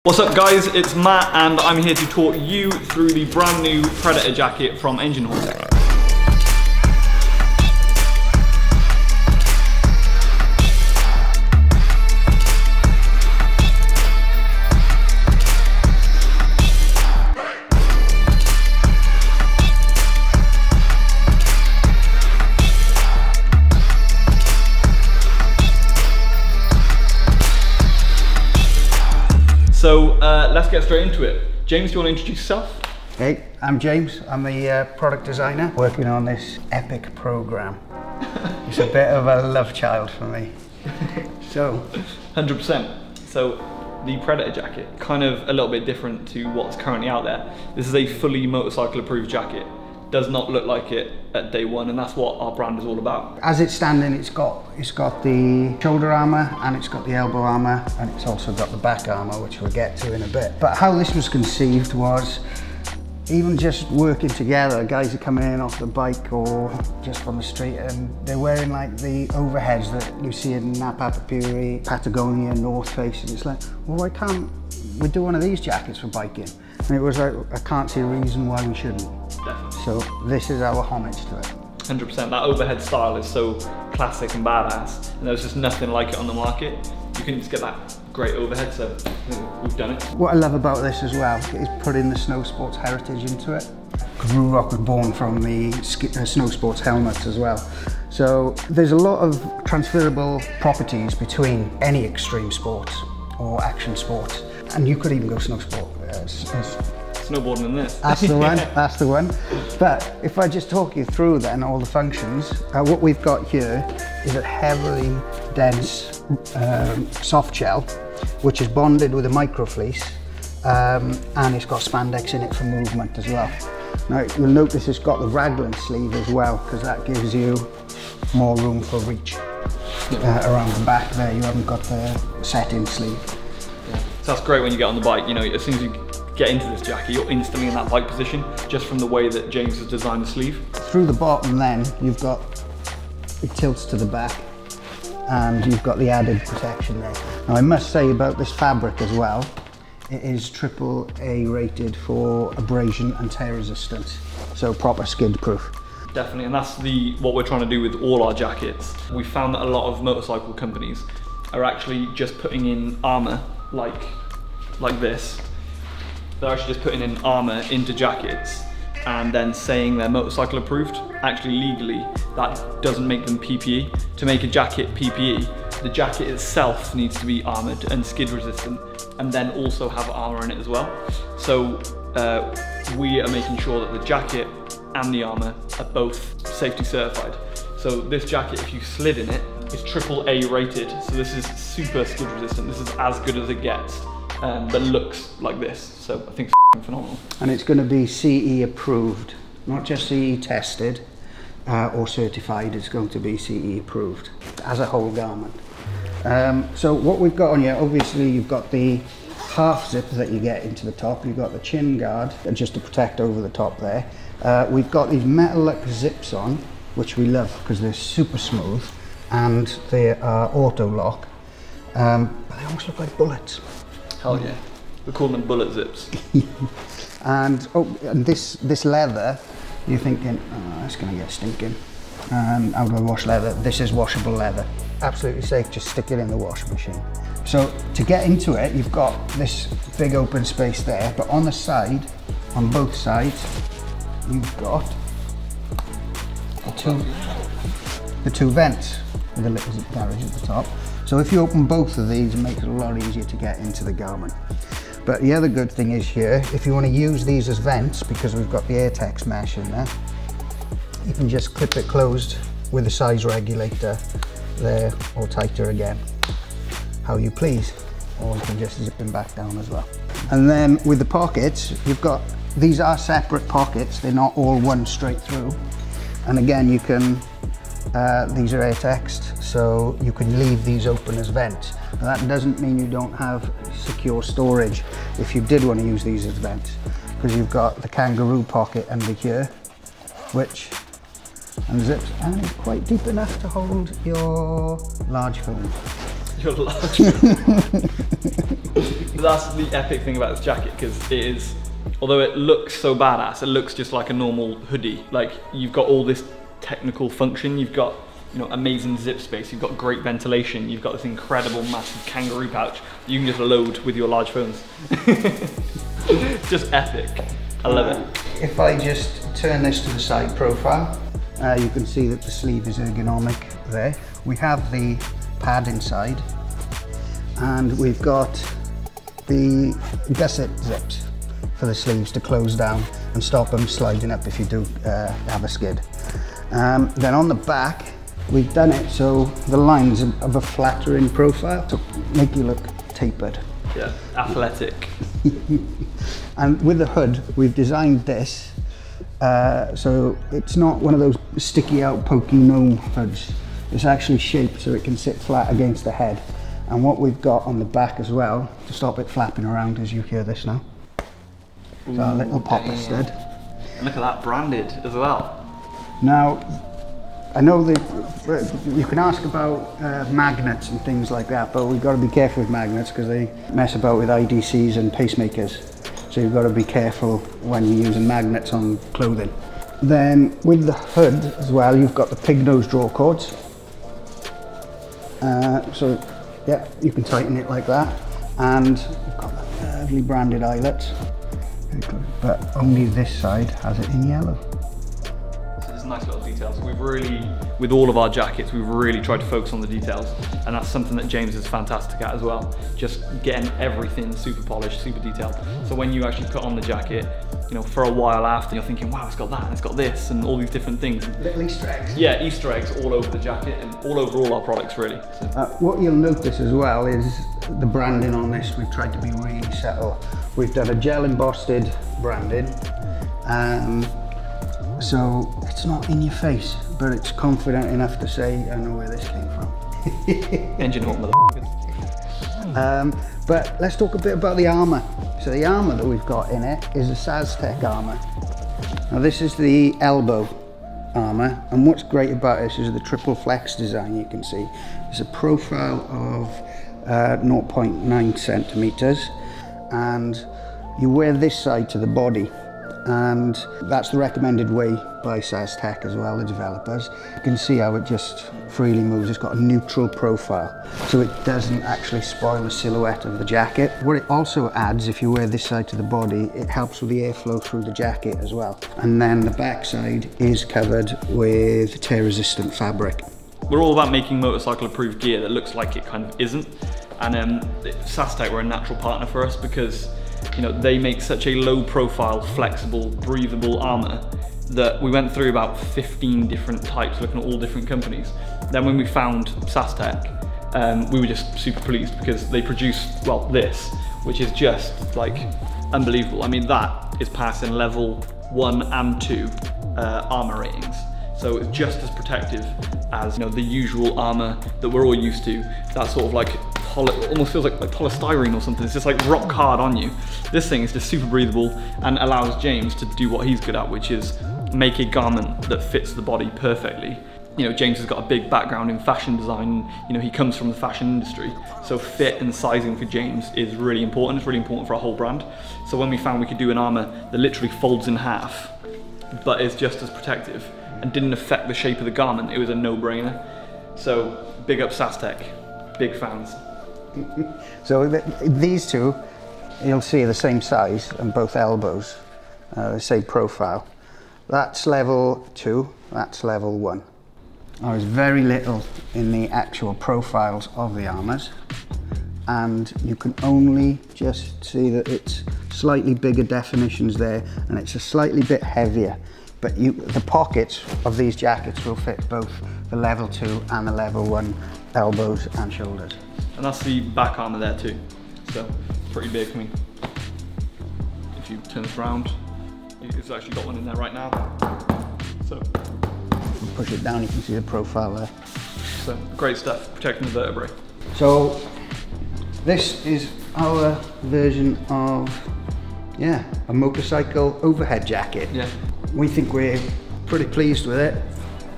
What's up guys, it's Matt and I'm here to talk you through the brand new Predator jacket from Enginehawk. So let's get straight into it. James, do you want to introduce yourself? Hey, I'm James. I'm a product designer working on this epic program. It's a bit of a love child for me. So 100%. So the Predator jacket, kind of a little bit different to what's currently out there. This is a fully motorcycle approved jacket. Does not look like it at day one, and that's what our brand is all about. As it's standing, it's got the shoulder armour and it's got the elbow armour, and it's also got the back armour, which we'll get to in a bit. But how this was conceived was even just working together. Guys are coming in off the bike or just from the street, and they're wearing like the overheads that you see in Napa Papiri, Patagonia, North Face, and it's like, well, why can't we do one of these jackets for biking? And it was like, I can't see a reason why we shouldn't. Definitely. So this is our homage to it. 100%. That overhead style is so classic and badass, and there's just nothing like it on the market. You can just get that great overhead, so I think we've done it. What I love about this as well is putting the snow sports heritage into it. Guru Rock was born from the snow sports helmets as well. So there's a lot of transferable properties between any extreme sports or action sports, and you could even go snow sport. Snowboarding in this. That's the one, that's the one. But if I just talk you through then all the functions, what we've got here is a heavily dense soft shell, which is bonded with a micro fleece, and it's got spandex in it for movement as well. Now you'll notice it's got the raglan sleeve as well, because that gives you more room for reach around the back there. You haven't got the set-in sleeve. Yeah. So that's great when you get on the bike. You know, as soon as you get into this jacket, you're instantly in that bike position, just from the way that James has designed the sleeve. Through the bottom then, you've got, it tilts to the back, and you've got the added protection there. Now I must say about this fabric as well, it is AAA rated for abrasion and tear resistance, so proper skid proof. Definitely, and that's what we're trying to do with all our jackets. We found that a lot of motorcycle companies are actually just putting in armour like this. They're actually just putting in armour into jackets and then saying they're motorcycle approved. Actually legally, that doesn't make them PPE. To make a jacket PPE, the jacket itself needs to be armoured and skid resistant, and then also have armour in it as well. So we are making sure that the jacket and the armour are both safety certified. So this jacket, if you slid in it, is AAA rated. So this is super skid resistant. This is as good as it gets. But looks like this, so I think it's phenomenal. And it's going to be CE approved, not just CE tested or certified, it's going to be CE approved as a whole garment. So what we've got on here, obviously you've got the half zip that you get into the top, you've got the chin guard just to protect over the top there. We've got these metal-like zips on, which we love because they're super smooth and they are auto lock, but they almost look like bullets. Hell yeah. We're calling them bullet zips. and this leather, you're thinking, oh, it's going to get stinking. And out of wash leather, this is washable leather. Absolutely safe, just stick it in the wash machine. So to get into it, you've got this big open space there, but on the side, on both sides, you've got the two vents with a little zip garage at the top. So if you open both of these, it makes it a lot easier to get into the garment. But the other good thing is here, if you want to use these as vents, because we've got the Airtex mesh in there, you can just clip it closed with the size regulator there, or tighter again, how you please. Or you can just zip them back down as well. And then with the pockets, you've got, these are separate pockets, they're not all one straight through. And again, you can, these are Airtexed, so you can leave these open as vents. Now that doesn't mean you don't have secure storage if you did want to use these as vents, because you've got the kangaroo pocket under here, which unzips and is quite deep enough to hold your large phones. You're large. That's the epic thing about this jacket, because it is, although it looks so badass, it looks just like a normal hoodie. Like, you've got all this technical function, you've got, you know, amazing zip space, you've got great ventilation, you've got this incredible massive kangaroo pouch that you can just load with your large phones. Just epic. I love it. If I just turn this to the side profile, you can see that the sleeve is ergonomic there. We have the pad inside, and we've got the gusset zips for the sleeves to close down and stop them sliding up if you do have a skid. Then on the back, we've done it so the lines of a flattering profile to make you look tapered. Yeah, athletic. And with the hood, we've designed this so it's not one of those sticky out pokey gnome hoods. It's actually shaped so it can sit flat against the head. And what we've got on the back as well, to stop it flapping around as you hear this now. Ooh, so a little popper stud. And look at that, branded as well. Now, I know that you can ask about magnets and things like that, but we've got to be careful with magnets because they mess about with IDCs and pacemakers. So you've got to be careful when you're using magnets on clothing. Then with the hood as well, you've got the pig nose draw cords. So yeah, you can tighten it like that. And you've got the lovely branded eyelets, but only this side has it in yellow. Nice little details. We've really, with all of our jackets, we've really tried to focus on the details, and that's something that James is fantastic at as well. Just getting everything super polished, super detailed. So when you actually put on the jacket, you know, for a while after, you're thinking, wow, it's got that, and it's got this, and all these different things. Little Easter eggs. Yeah, Easter eggs all over the jacket and all over all our products, really. So. What you'll notice as well is the branding on this. We've tried to be really subtle. We've done a gel embossed branding. So it's not in your face, but it's confident enough to say, I know where this came from. Enginehawk, motherfuckers. But let's talk a bit about the armour. So the armour that we've got in it is a SazTech armour. Now this is the elbow armour, and what's great about this is the triple flex design. You can see it's a profile of 0.9 centimetres, and you wear this side to the body. And that's the recommended way by SazTech as well, the developers. You can see how it just freely moves. It's got a neutral profile, so it doesn't actually spoil the silhouette of the jacket. What it also adds, if you wear this side to the body, it helps with the airflow through the jacket as well. And then the back side is covered with tear-resistant fabric. We're all about making motorcycle-approved gear that looks like it kind of isn't. And SazTech were a natural partner for us because, you know, they make such a low profile, flexible, breathable armour that we went through about 15 different types, looking at all different companies. Then when we found SazTech, we were just super pleased because they produce, well, this, which is just like unbelievable. I mean, that is passing level 1 and 2 armour ratings. So it's just as protective as, you know, the usual armour that we're all used to. That sort of like almost feels like polystyrene or something. It's just like rock hard on you. This thing is just super breathable and allows James to do what he's good at, which is make a garment that fits the body perfectly. You know, James has got a big background in fashion design. You know, he comes from the fashion industry. So fit and sizing for James is really important. It's really important for our whole brand. So when we found we could do an armour that literally folds in half, but is just as protective and didn't affect the shape of the garment, it was a no-brainer. So big up SazTech, big fans. So these two, you'll see the same size on both elbows, the same profile. That's level 2, that's level 1. There's very little in the actual profiles of the armours, and you can only just see that it's slightly bigger definitions there, and it's a slightly bit heavier. But the pockets of these jackets will fit both the level 2 and the level 1 elbows and shoulders. And that's the back armour there too, so pretty big. I mean, if you turn this around, it's actually got one in there right now. So push it down, you can see the profile there. So great stuff, protecting the vertebrae. So this is our version of, yeah, a motorcycle overhead jacket. Yeah. We think we're pretty pleased with it.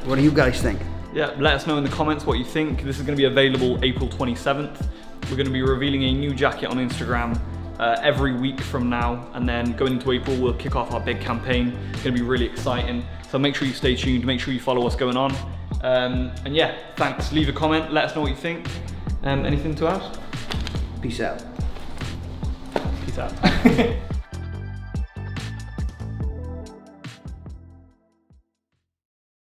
What do you guys think? Yeah, let us know in the comments what you think. This is going to be available April 27th. We're going to be revealing a new jacket on Instagram every week from now, and then going into April we'll kick off our big campaign. It's going to be really exciting, so make sure you stay tuned, make sure you follow what's going on. And yeah, thanks. Leave a comment, let us know what you think. Anything to add? Peace out. Peace out.